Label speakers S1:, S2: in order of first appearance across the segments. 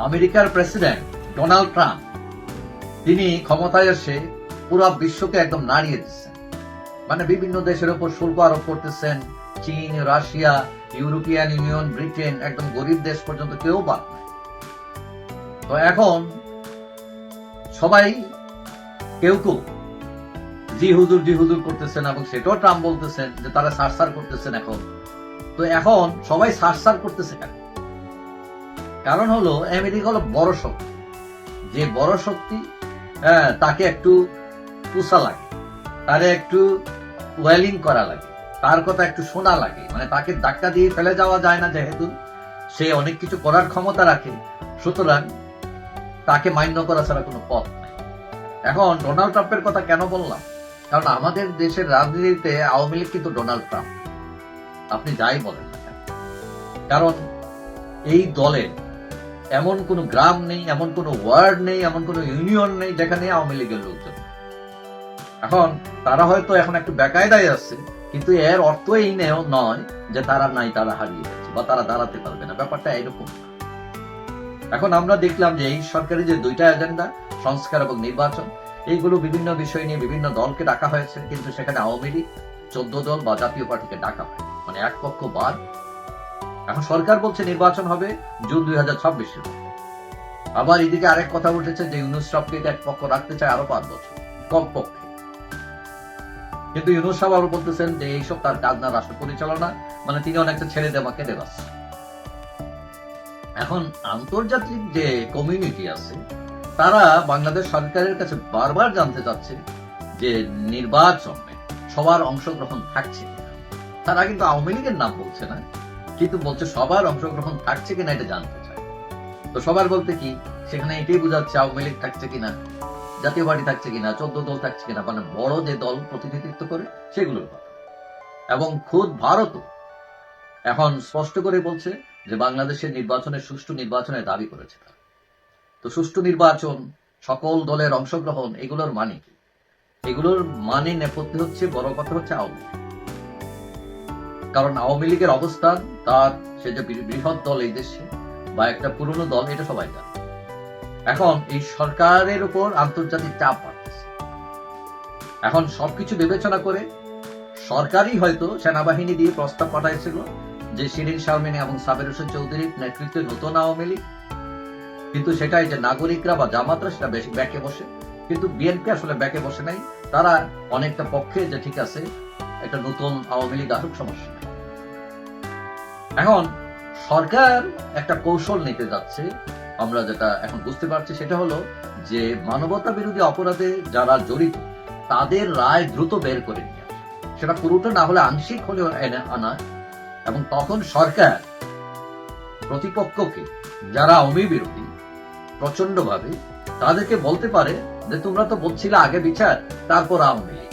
S1: আমেরিকার president Donald Trump তিনি ক্ষমতায় এসে পুরো বিশ্বকে একদম নাড়িয়ে দিচ্ছেন। মানে বিভিন্ন দেশের উপর শুল্ক আরোপ করতেছেন, চীন, রাশিয়া, ইউরোপিয়ান ইউনিয়ন, ব্রিটেন, একদম গরিব দেশ পর্যন্ত কেউ বাদ নাই। তো এখন সবাই কেউ কেউ জি হুজুর করতেছেন, এবং সেটাও ট্রাম্প বলতেছেন যে তারা সারসার করতেছেন। তো এখন সবাই সারসার করতেছে কেন? কারণ হলো আমেরিকা হলো বড় শক্তি, যে বড় শক্তি তাকে একটু পুষা লাগে, তারে একটু ওয়েলিং করা লাগে, তার কথা একটু শোনা লাগে। মানে তাকে ধাক্কা দিয়ে ফেলে যাওয়া যায় না, যেহেতু সে অনেক কিছু করার ক্ষমতা রাখে, সুতরাং তাকে মান্য করা ছাড়া কোনো পথ নাই। এখন ডোনাল্ড ট্রাম্পের কথা কেন বললাম? কারণ আমাদের দেশের রাজনীতিতে আওয়ামী লীগ কিন্তু ডোনাল্ড ট্রাম্প, আপনি যাই বলেন না কেন। কারণ এই দলের এমন কোন গ্রাম নেই, এমন কোন ওয়ার্ড নেই, এমন কোন ইউনিয়ন নেই যেখানে আওয়ামী লীগের লোকজন। এখন তারা হয়তো এখন একটু বেকায়দায় আছে, কিন্তু এর অর্থ এই নয় যে তারা নাই, তারা হারিয়ে গেছে বা তারা দাঁড়াতে পারবে না, ব্যাপারটা এরকম। এখন আমরা দেখলাম যে এই সরকারি যে দুইটা এজেন্ডা, সংস্কার এবং নির্বাচন, এইগুলো বিভিন্ন বিষয় নিয়ে বিভিন্ন দলকে ডাকা হয়েছে, কিন্তু সেখানে আওয়ামী লীগ 14 দল বা জাতীয় পার্টিকে ডাকা হয়, মানে এক পক্ষ বাদ। এখন সরকার বলছে নির্বাচন হবে জুন 2026-এর। আবার এদিকে আরেক কথা উঠেছে যে ইউনুস সাহেবকে এক পক্ষ রাখতে চায় আরো 5 বছর কমপক্ষে। কিন্তু ইউনুস সাহেব আরো বলতেছেন যে এইসব তার কাজ না, রাষ্ট্র পরিচালনা, মানে তিনি অনেকটা ছেড়ে দেওয়া কেটে যাচ্ছে। এখন আন্তর্জাতিক যে কমিউনিটি আছে, তারা বাংলাদেশ সরকারের কাছে বারবার জানতে চাচ্ছে যে নির্বাচনে সবার অংশগ্রহণ থাকছে কিনা। তারা কিন্তু আওয়ামী লীগের নাম বলছে না, কিন্তু বলছে সবার অংশগ্রহণ থাকছে কিনা এটা জানতে চায়। তো সবার বলতে কি, সেখানে এটাই বোঝাচ্ছে আওয়ামী লীগ থাকছে কিনা, জাতীয় পার্টি থাকছে কিনা, 14 দল থাকছে কিনা, মানে বড় যে দল প্রতিনিধিত্ব করে সেগুলোর কথা। এবং খুদ ভারতও এখন স্পষ্ট করে বলছে যে বাংলাদেশের নির্বাচনের সুষ্ঠু নির্বাচনের দাবি করেছে তারা। তো সুষ্ঠু নির্বাচন, সকল দলের অংশগ্রহণ, এগুলোর মানে কি? এগুলোর মানে নেপথ্যে হচ্ছে, বড় কথা হচ্ছে আওয়ামী লীগ। কারণ আওয়ামী লীগের অবস্থান, তার সে যে বৃহৎ দল এই দেশে বা একটা পুরনো দল, এটা সবাই জানে। এখন এই সরকারের উপর আন্তর্জাতিক চাপ বাড়তেছে। এখন সবকিছু বিবেচনা করে সরকারই হয়তো সেনাবাহিনী দিয়ে প্রস্তাব পাঠাইছিল যে শিরিন শারমিন এবং সাবের হোসেন চৌধুরীর নেতৃত্বে নতুন আওয়ামী লীগ, কিন্তু সেটাই যে নাগরিকরা বা জামাতরা সেটা বেশি ব্যাকে বসে, কিন্তু বিএনপি আসলে ব্যাকে বসে নাই। তারা অনেকটা পক্ষে যে ঠিক আছে একটা নতুন আওয়ামী লীগ আসুক, সমস্যা নেই। এখন সরকার একটা কৌশল নিতে যাচ্ছে, আমরা যেটা এখন বুঝতে পারছি সেটা হলো যে মানবতা বিরোধী অপরাধে যারা জড়িত তাদের রায় দ্রুত বের করে নিয়ে আসে, সেটা পুরোটা না হলে আংশিক হলেও এনে আনা। এবং তখন সরকার প্রতিপক্ষকে, যারা আওয়ামী বিরোধী প্রচন্ড ভাবে, তাদেরকে বলতে পারে যে তোমরা তো বলছিলে আগে বিচার, তারপর আওয়ামী লীগ,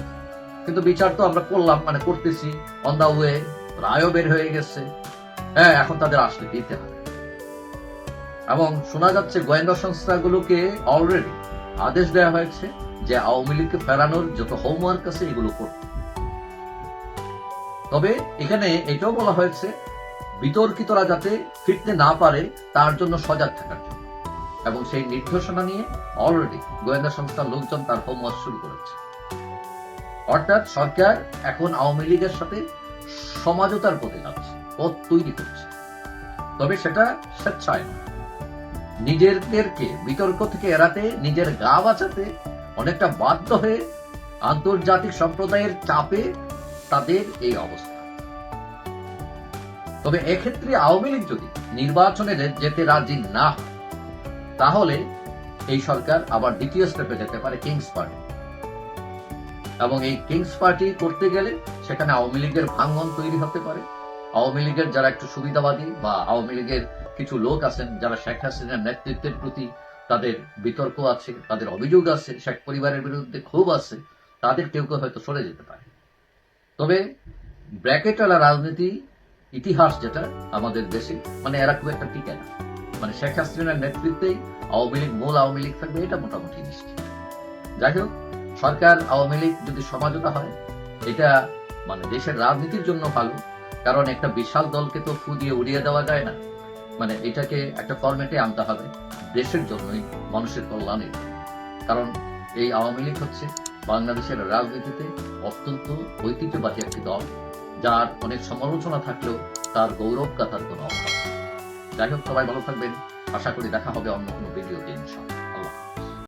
S1: কিন্তু বিচার তো আমরা করলাম, মানে করতেছি অন দা ওয়ে, রায়ও বের হয়ে গেছে, হ্যাঁ এখন তাদের আসলে দিতে হবে। এবং শোনা যাচ্ছে গোয়েন্দা সংস্থাগুলোকে অলরেডি আদেশ দেওয়া হয়েছে যে আওয়ামী লীগকে ফেরানোর যত হোমওয়ার্ক আছে এগুলো করতে। তবে এখানে এটাও বলা হয়েছে বিতর্কিতরা যাতে ফিরতে না পারে তার জন্য সজাগ থাকার জন্য, এবং সেই নির্দেশনা নিয়ে অলরেডি গোয়েন্দা সংস্থার লোকজন তার হোমওয়ার্ক শুরু করেছে। অর্থাৎ সরকার এখন আওয়ামী লীগের সাথে সমঝোতার পথে যাচ্ছে, পথ তৈরি করছে। তবে সেটা স্বেচ্ছায় নয়, নিজেদেরকে বিতর্ক থেকে এড়াতে, নিজের গা বাঁচাতে অনেকটা বাধ্য হয়ে আন্তর্জাতিক সম্প্রদায়ের চাপে তাদের এই অবস্থা। তবে এক্ষেত্রে আওয়ামী লীগ যদি নির্বাচনে যেতে রাজি না হয়, তাহলে এই সরকার আবার দ্বিতীয় স্টেপে যেতে পারে, কিংস পার্টি। এবং এই কিংস পার্টি করতে গেলে সেখানে আওয়ামী লীগের ভাঙন তৈরি হতে পারে। আওয়ামী লীগের যারা একটু সুবিধাবাদী বা আওয়ামী লীগের কিছু লোক আছেন যারা শেখ হাসিনার নেতৃত্বের প্রতি তাদের বিতর্ক আছে, তাদের অভিযোগ আছে, শেখ পরিবারের বিরুদ্ধে ক্ষোভ আছে, তাদের কেউ কেউ হয়তো সরে যেতে পারে। তবে ব্র্যাকেটওয়ালা রাজনীতি ইতিহাস যেটা আমাদের দেশে, মানে এরা খুব একটা টিকে না, মানে শেখ হাসিনার নেতৃত্বেই আওয়ামী লীগ, মূল আওয়ামী লীগ থাকবে, এটা মোটামুটি নিশ্চিত। যাই হোক, সরকার আওয়ামী লীগ যদি সমঝোতা হয়, এটা মানে দেশের রাজনীতির জন্য ভালো। কারণ একটা বিশাল দলকে তো ফু দিয়ে উড়িয়ে দেওয়া যায় না, মানে এটাকে একটা ফরম্যাটে আনতে হবে দেশের জন্যই, মানুষের কল্যাণের জন্য। কারণ এই আওয়ামী লীগ হচ্ছে বাংলাদেশের রাজনীতিতে অত্যন্ত ঐতিহ্যবাহী একটি দল, যার অনেক সমালোচনা থাকলেও তার গৌরব গাথার কোনো অভাব নেই। যাই হোক, সবাই ভালো থাকবেন। আশা করি দেখা হবে অন্য কোনো ভিডিওতে ইনশাআল্লাহ।